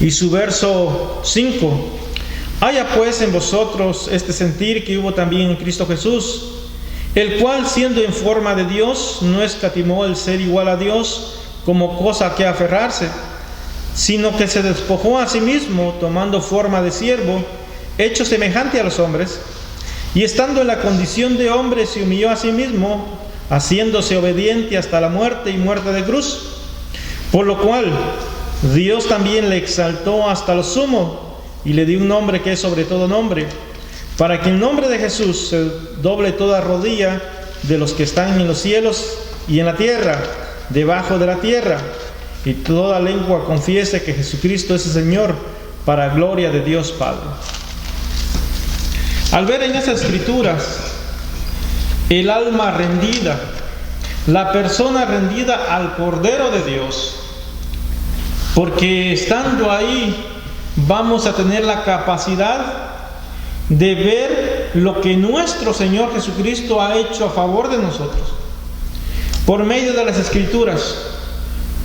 y su verso 5: haya pues en vosotros este sentir que hubo también en Cristo Jesús, el cual, siendo en forma de Dios, no escatimó el ser igual a Dios como cosa a que aferrarse, sino que se despojó a sí mismo, tomando forma de siervo, hecho semejante a los hombres, y estando en la condición de hombre se humilló a sí mismo, haciéndose obediente hasta la muerte y muerte de cruz, por lo cual Dios también le exaltó hasta lo sumo y le dio un nombre que es sobre todo nombre, para que en nombre de Jesús se doble toda rodilla de los que están en los cielos y en la tierra, debajo de la tierra, y toda lengua confiese que Jesucristo es el Señor, para gloria de Dios Padre. Al ver en esas escrituras el alma rendida, la persona rendida al Cordero de Dios, porque estando ahí vamos a tener la capacidad de ver lo que nuestro Señor Jesucristo ha hecho a favor de nosotros, por medio de las Escrituras,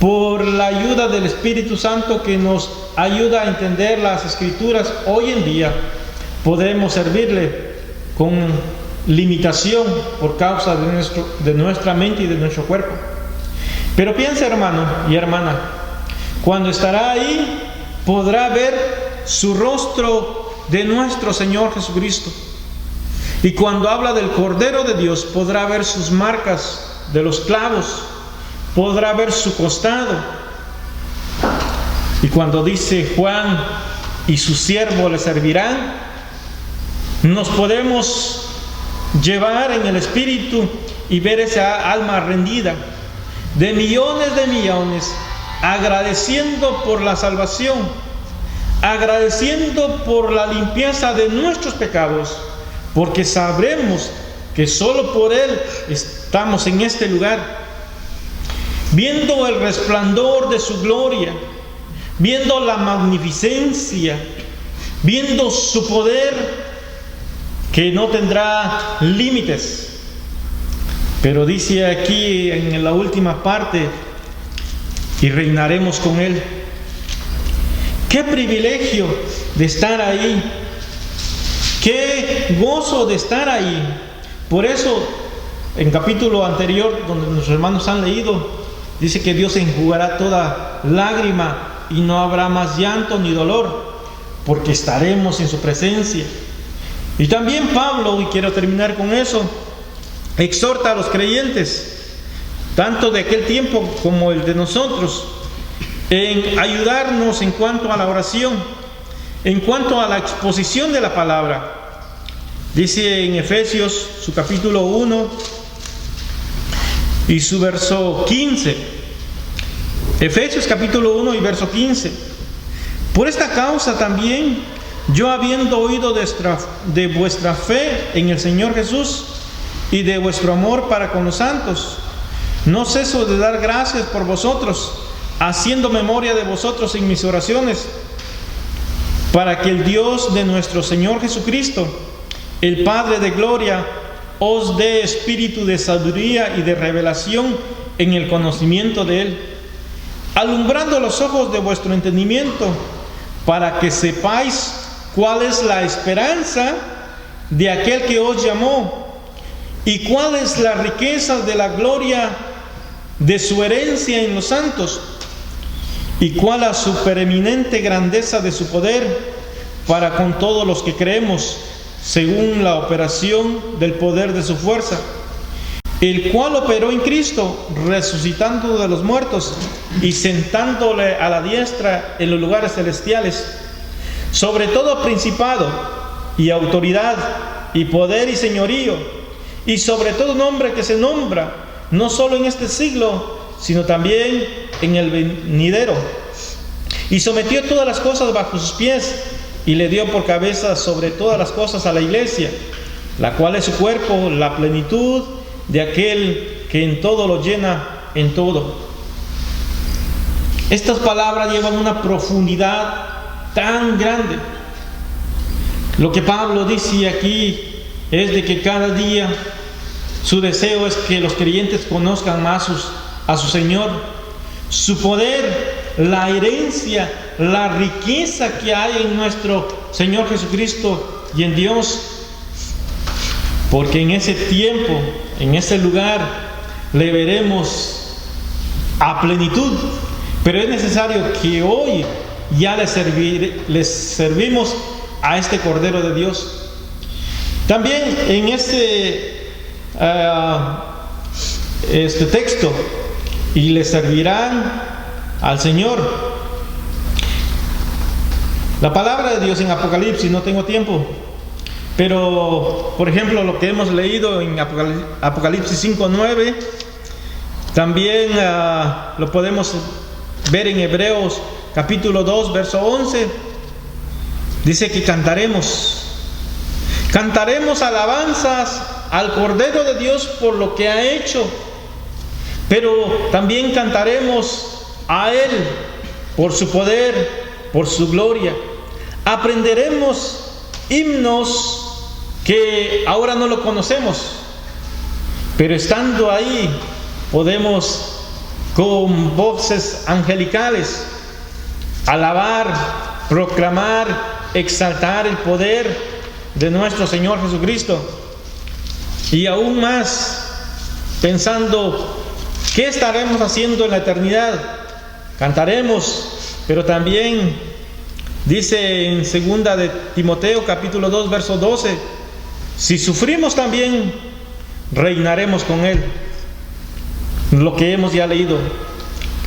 por la ayuda del Espíritu Santo que nos ayuda a entender las Escrituras. Hoy en día podemos servirle con limitación por causa de nuestra mente y de nuestro cuerpo. Pero piensa, hermano y hermana, cuando estará ahí podrá ver su rostro de nuestro Señor Jesucristo, y cuando habla del Cordero de Dios podrá ver sus marcas de los clavos, podrá ver su costado. Y cuando dice Juan: y su siervo le servirán, nos podemos llevar en el espíritu y ver esa alma rendida de millones, agradeciendo por la salvación, agradeciendo por la limpieza de nuestros pecados, porque sabremos que solo por Él estamos en este lugar, viendo el resplandor de su gloria, viendo la magnificencia, viendo su poder que no tendrá límites. Pero dice aquí en la última parte: y reinaremos con Él. Qué privilegio de estar ahí, qué gozo de estar ahí. Por eso, en capítulo anterior, donde nuestros hermanos han leído, dice que Dios enjugará toda lágrima y no habrá más llanto ni dolor, porque estaremos en su presencia. Y también Pablo, y quiero terminar con eso, exhorta a los creyentes, tanto de aquel tiempo como el de nosotros, en ayudarnos en cuanto a la oración, en cuanto a la exposición de la palabra. Dice en Efesios, su capítulo 1 y su verso 15. Efesios capítulo 1 y verso 15. Por esta causa también, yo habiendo oído de vuestra fe en el Señor Jesús y de vuestro amor para con los santos, no ceso de dar gracias por vosotros, haciendo memoria de vosotros en mis oraciones, para que el Dios de nuestro Señor Jesucristo, el Padre de gloria, os dé espíritu de sabiduría y de revelación en el conocimiento de Él, alumbrando los ojos de vuestro entendimiento, para que sepáis cuál es la esperanza de aquel que os llamó, y cuál es la riqueza de la gloria de su herencia en los santos, y cuál la supereminente grandeza de su poder para con todos los que creemos, según la operación del poder de su fuerza, el cual operó en Cristo, resucitando de los muertos y sentándole a la diestra en los lugares celestiales, sobre todo principado y autoridad y poder y señorío, y sobre todo nombre que se nombra, no solo en este siglo, sino también en el venidero. Y sometió todas las cosas bajo sus pies, y le dio por cabeza sobre todas las cosas a la iglesia, la cual es su cuerpo, la plenitud de aquel que en todo lo llena en todo. Estas palabras llevan una profundidad tan grande. Lo que Pablo dice aquí es de que cada día su deseo es que los creyentes conozcan más a su Señor, su poder, la herencia, la riqueza que hay en nuestro Señor Jesucristo y en Dios. Porque en ese tiempo, en ese lugar, le veremos a plenitud. Pero es necesario que hoy ya les servimos a este Cordero de Dios. También en este texto, y le servirán al Señor. La palabra de Dios en Apocalipsis, no tengo tiempo, pero por ejemplo lo que hemos leído en Apocalipsis 5:9, también lo podemos ver en Hebreos capítulo 2 verso 11. Dice que cantaremos alabanzas al Cordero de Dios por lo que ha hecho, pero también cantaremos a Él por su poder, por su gloria. Aprenderemos himnos que ahora no lo conocemos, pero estando ahí podemos con voces angelicales alabar, proclamar, exaltar el poder de nuestro Señor Jesucristo. Y aún más, pensando qué estaremos haciendo en la eternidad, cantaremos, pero también dice en 2 de Timoteo capítulo 2 verso 12, si sufrimos también reinaremos con Él. Lo que hemos ya leído,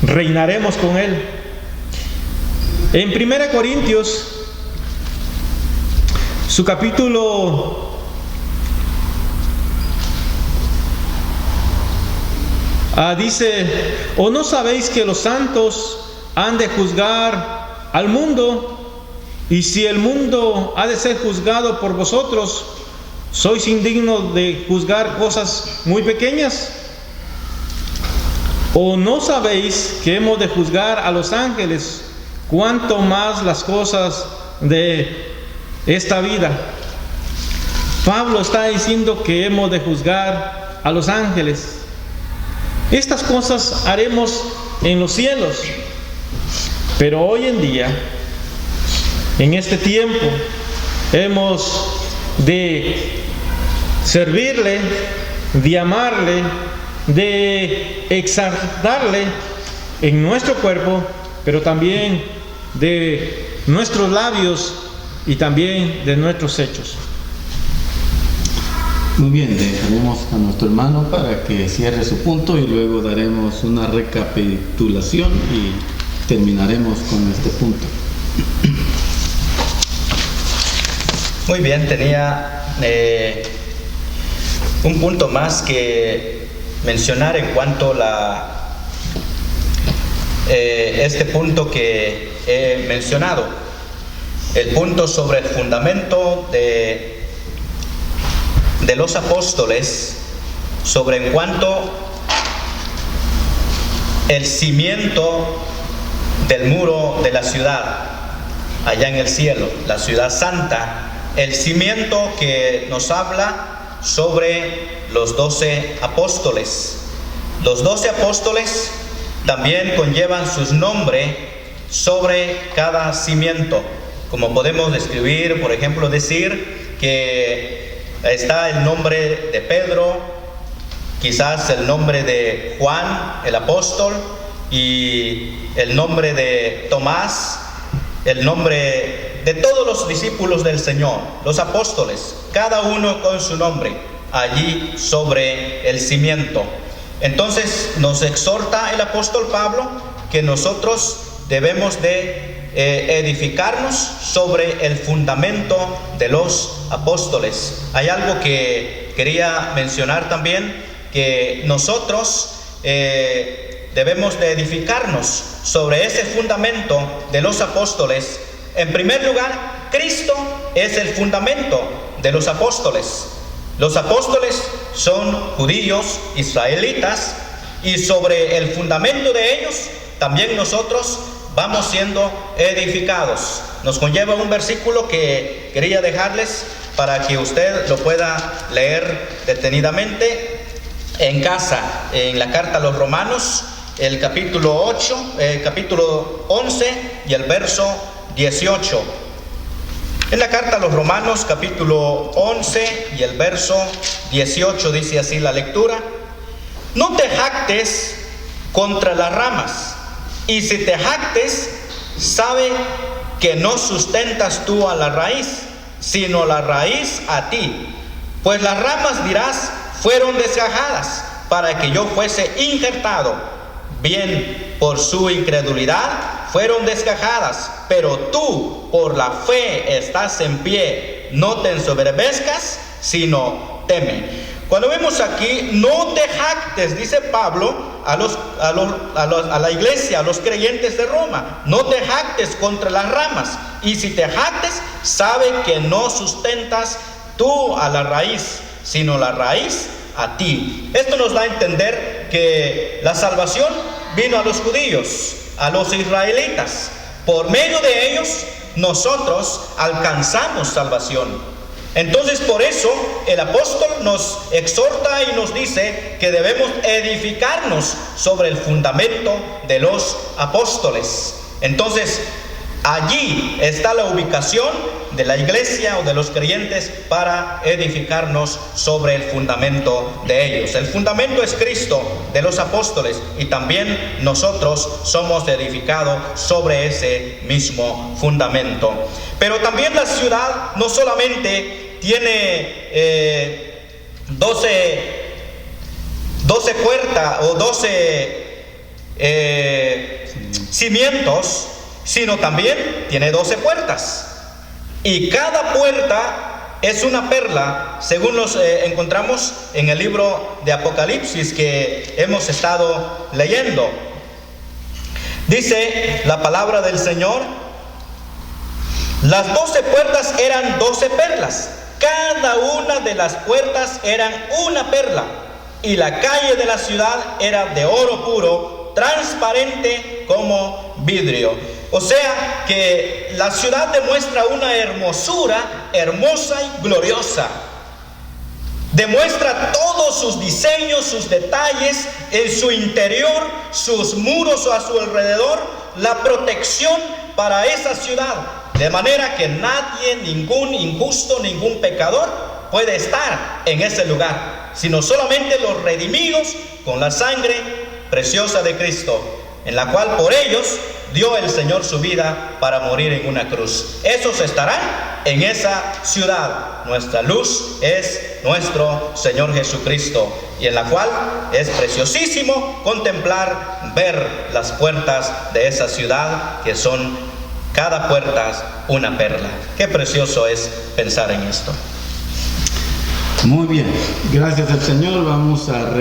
reinaremos con Él. En 1 Corintios, su capítulo 1 dice, ¿o no sabéis que los santos han de juzgar al mundo? Y si el mundo ha de ser juzgado por vosotros, ¿sois indignos de juzgar cosas muy pequeñas? ¿O no sabéis que hemos de juzgar a los ángeles, cuanto más las cosas de esta vida? Pablo está diciendo que hemos de juzgar a los ángeles. Estas cosas haremos en los cielos, pero hoy en día, en este tiempo, hemos de servirle, de amarle, de exaltarle en nuestro cuerpo, pero también de nuestros labios y también de nuestros hechos. Muy bien, dejaremos a nuestro hermano para que cierre su punto y luego daremos una recapitulación y terminaremos con este punto. Muy bien, tenía un punto más que mencionar en cuanto a este punto que he mencionado, el punto sobre el fundamento de los apóstoles, sobre en cuanto el cimiento del muro de la ciudad allá en el cielo, la ciudad santa, el cimiento que nos habla sobre los 12 apóstoles. Los 12 apóstoles también conllevan sus nombres sobre cada cimiento, como podemos describir, por ejemplo, decir que está el nombre de Pedro, quizás el nombre de Juan el apóstol, y el nombre de Tomás, el nombre de todos los discípulos del Señor, los apóstoles, cada uno con su nombre allí sobre el cimiento. Entonces nos exhorta el apóstol Pablo que nosotros debemos de edificarnos sobre el fundamento de los apóstoles. Hay algo que quería mencionar también, que nosotros debemos de edificarnos sobre ese fundamento de los apóstoles. En primer lugar, Cristo es el fundamento de los apóstoles. Los apóstoles son judíos, israelitas, y sobre el fundamento de ellos también nosotros vamos siendo edificados. Nos conlleva un versículo que quería dejarles para que usted lo pueda leer detenidamente en casa, en la carta a los Romanos, el capítulo 11 y el verso 18. En la carta a los Romanos, capítulo 11 y el verso 18, dice así la lectura: no te jactes contra las ramas, y si te jactes, sabe que no sustentas tú a la raíz, sino la raíz a ti. Pues las ramas, dirás, fueron desgajadas para que yo fuese injertado. Bien, por su incredulidad fueron desgajadas, pero tú por la fe estás en pie. No te ensoberbezcas, sino teme. Cuando vemos aquí, no te jactes, dice Pablo a la iglesia, a los creyentes de Roma, no te jactes contra las ramas, y si te jactes, sabe que no sustentas tú a la raíz, sino la raíz a ti. Esto nos da a entender que la salvación vino a los judíos, a los israelitas. Por medio de ellos nosotros alcanzamos salvación. Entonces, por eso el apóstol nos exhorta y nos dice que debemos edificarnos sobre el fundamento de los apóstoles. Entonces, allí está la ubicación de la iglesia o de los creyentes para edificarnos sobre el fundamento de ellos. El fundamento es Cristo, de los apóstoles, y también nosotros somos edificados sobre ese mismo fundamento. Pero también la ciudad no solamente tiene 12 puertas o 12 cimientos, sino también tiene 12 puertas. Y cada puerta es una perla, según los encontramos en el libro de Apocalipsis que hemos estado leyendo. Dice la palabra del Señor: las 12 puertas eran 12 perlas, cada una de las puertas eran una perla, y la calle de la ciudad era de oro puro, transparente como vidrio. O sea que la ciudad demuestra una hermosura hermosa y gloriosa. Demuestra todos sus diseños, sus detalles en su interior, sus muros a su alrededor, la protección para esa ciudad. De manera que nadie, ningún injusto, ningún pecador puede estar en ese lugar, sino solamente los redimidos con la sangre preciosa de Cristo, en la cual por ellos dio el Señor su vida para morir en una cruz. Esos estarán en esa ciudad. Nuestra luz es nuestro Señor Jesucristo, y en la cual es preciosísimo contemplar, ver las puertas de esa ciudad, que son cada puerta una perla. Qué precioso es pensar en esto. Muy bien, gracias al Señor. Vamos a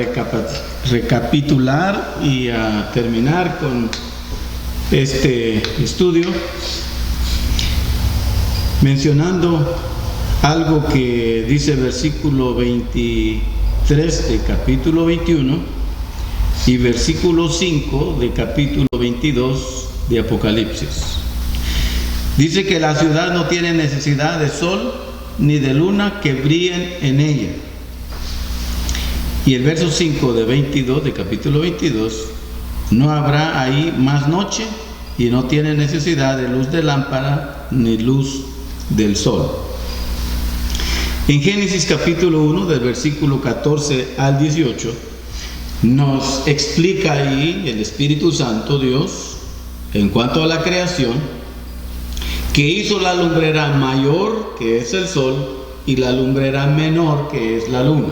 recapitular y a terminar con este estudio mencionando algo que dice versículo 23 de capítulo 21 y versículo 5 de capítulo 22 de Apocalipsis. Dice que la ciudad no tiene necesidad de sol ni de luna que brillen en ella. Y el verso 5 de 22 de capítulo 22: no habrá ahí más noche, y no tiene necesidad de luz de lámpara ni luz del sol. En Génesis capítulo 1 del versículo 14 al 18 nos explica ahí el Espíritu Santo, Dios, en cuanto a la creación, que hizo la lumbrera mayor, que es el sol, y la lumbrera menor, que es la luna,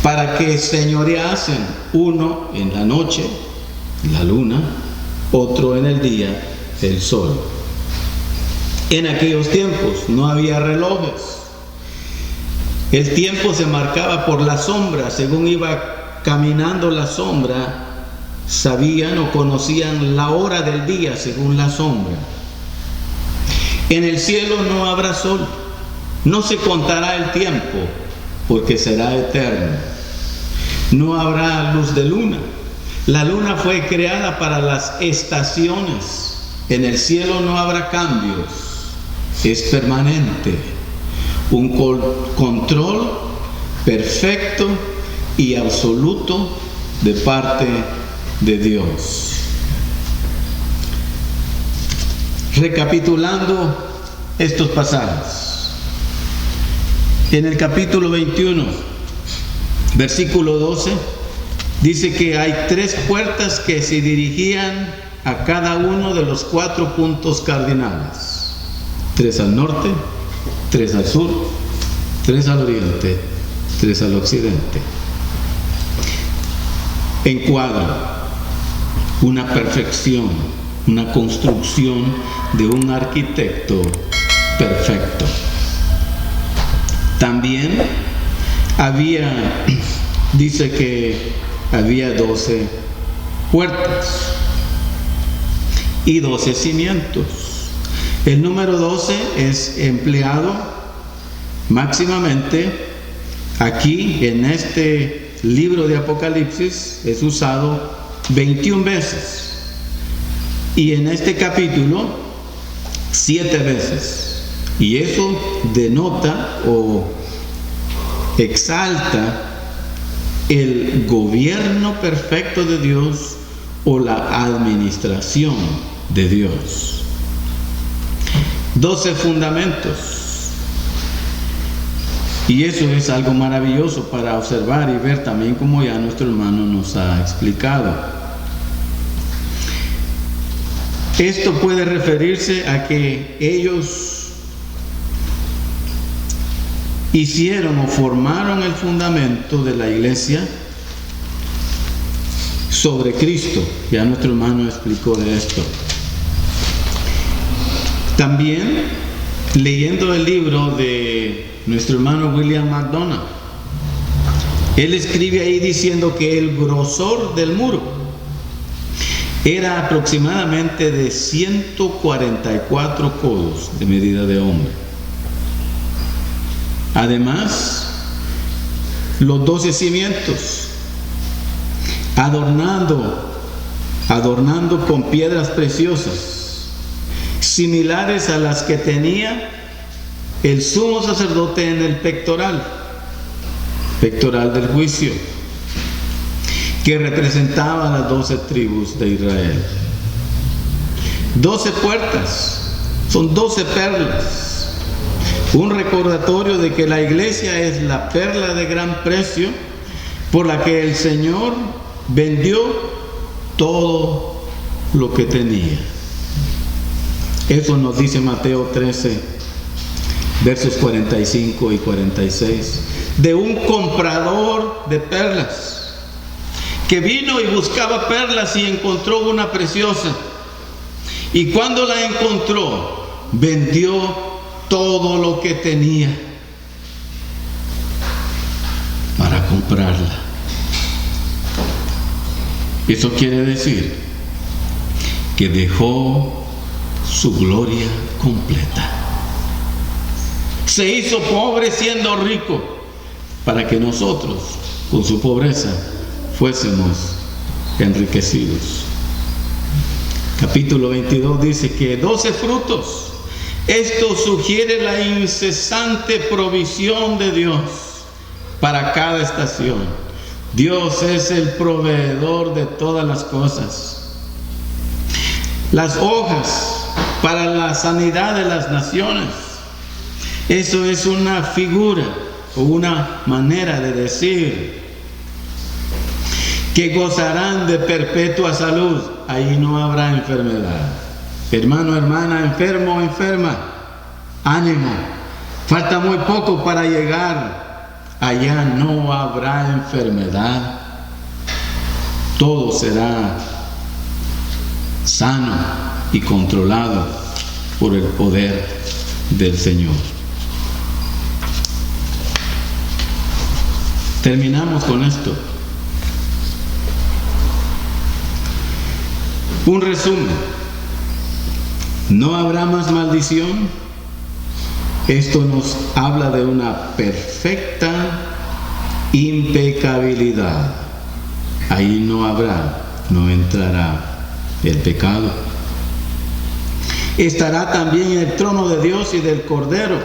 para que señoreasen, uno en la noche, la luna, otro en el día, el sol. En aquellos tiempos no había relojes. El tiempo se marcaba por la sombra. Según iba caminando la sombra, sabían o conocían la hora del día según la sombra. En el cielo no habrá sol, no se contará el tiempo, porque será eterno. No habrá luz de luna. La luna fue creada para las estaciones. En el cielo no habrá cambios, es permanente. Un control perfecto y absoluto de parte de Dios. Recapitulando estos pasajes, en el capítulo 21, versículo 12, dice que hay 3 puertas que se dirigían a cada uno de los 4 puntos cardinales: 3 al norte, 3 al sur, 3 al oriente, 3 al occidente. Encuadra una perfección, una construcción de un arquitecto perfecto. También dice que había 12 puertas y 12 cimientos. El número 12 es empleado máximamente aquí en este libro de Apocalipsis, es usado 21 veces. Y en este capítulo 7 veces. Y eso denota o exalta el gobierno perfecto de Dios o la administración de Dios. 12 fundamentos. Y eso es algo maravilloso para observar y ver también, como ya nuestro hermano nos ha explicado. Esto puede referirse a que ellos hicieron o formaron el fundamento de la iglesia sobre Cristo. Ya nuestro hermano explicó de esto. También leyendo el libro de nuestro hermano William MacDonald, él escribe ahí diciendo que el grosor del muro era aproximadamente de 144 codos de medida de hombre. Además, los 12 cimientos, adornando con piedras preciosas, similares a las que tenía el sumo sacerdote en el pectoral del juicio, que representaba a las 12 tribus de Israel. 12 puertas, son 12 perlas. Un recordatorio de que la iglesia es la perla de gran precio por la que el Señor vendió todo lo que tenía. Eso nos dice Mateo 13, versos 45 y 46, de un comprador de perlas que vino y buscaba perlas y encontró una preciosa. Y cuando la encontró, vendió todo lo que tenía para comprarla. Eso quiere decir que dejó su gloria completa. Se hizo pobre siendo rico para que nosotros, con su pobreza, fuésemos enriquecidos. Capítulo 22 dice que 12 frutos. Esto sugiere la incesante provisión de Dios para cada estación. Dios es el proveedor de todas las cosas. Las hojas para la sanidad de las naciones. Eso es una figura o una manera de decir que gozarán de perpetua salud. Ahí no habrá enfermedad. Hermano, hermana, enfermo, enferma, ánimo. Falta muy poco para llegar. Allá no habrá enfermedad. Todo será sano y controlado por el poder del Señor. Terminamos con esto. Un resumen. No habrá más maldición. Esto nos habla de una perfecta impecabilidad. Ahí no entrará el pecado. Estará también en el trono de Dios y del Cordero.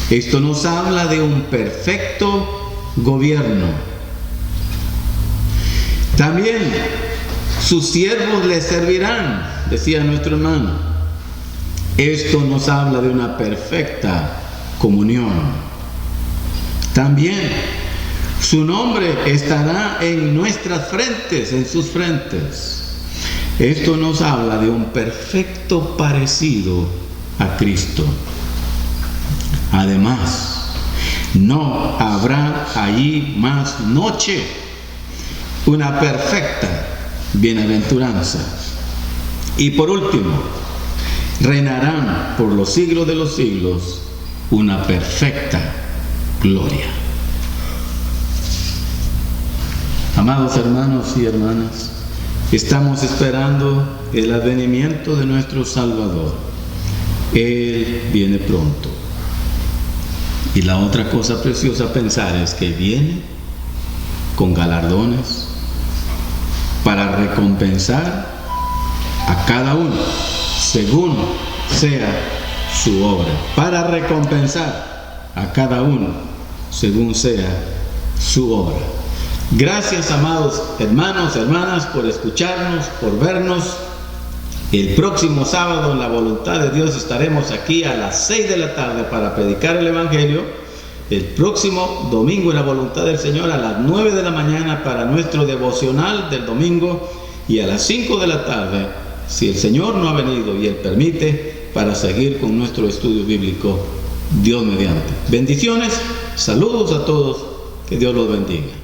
Esto nos habla de un perfecto gobierno. También sus siervos le servirán, decía nuestro hermano. Esto nos habla de una perfecta comunión. También su nombre estará en nuestras frentes, en sus frentes. Esto nos habla de un perfecto parecido a Cristo. Además, no habrá allí más noche. Una perfecta bienaventuranza. Y por último, reinarán por los siglos de los siglos una perfecta gloria. Amados hermanos y hermanas, estamos esperando el advenimiento de nuestro Salvador. Él viene pronto. Y la otra cosa preciosa a pensar es que viene con galardones para recompensar a cada uno según sea su obra. Para recompensar a cada uno según sea su obra. Gracias, amados hermanos, hermanas, por escucharnos, por vernos. El próximo sábado, en la voluntad de Dios, estaremos aquí a las 6 de la tarde para predicar el Evangelio. El próximo domingo, en la voluntad del Señor, a las 9 de la mañana para nuestro devocional del domingo, y a las 5 de la tarde, si el Señor no ha venido y Él permite, para seguir con nuestro estudio bíblico, Dios mediante. Bendiciones, saludos a todos, que Dios los bendiga.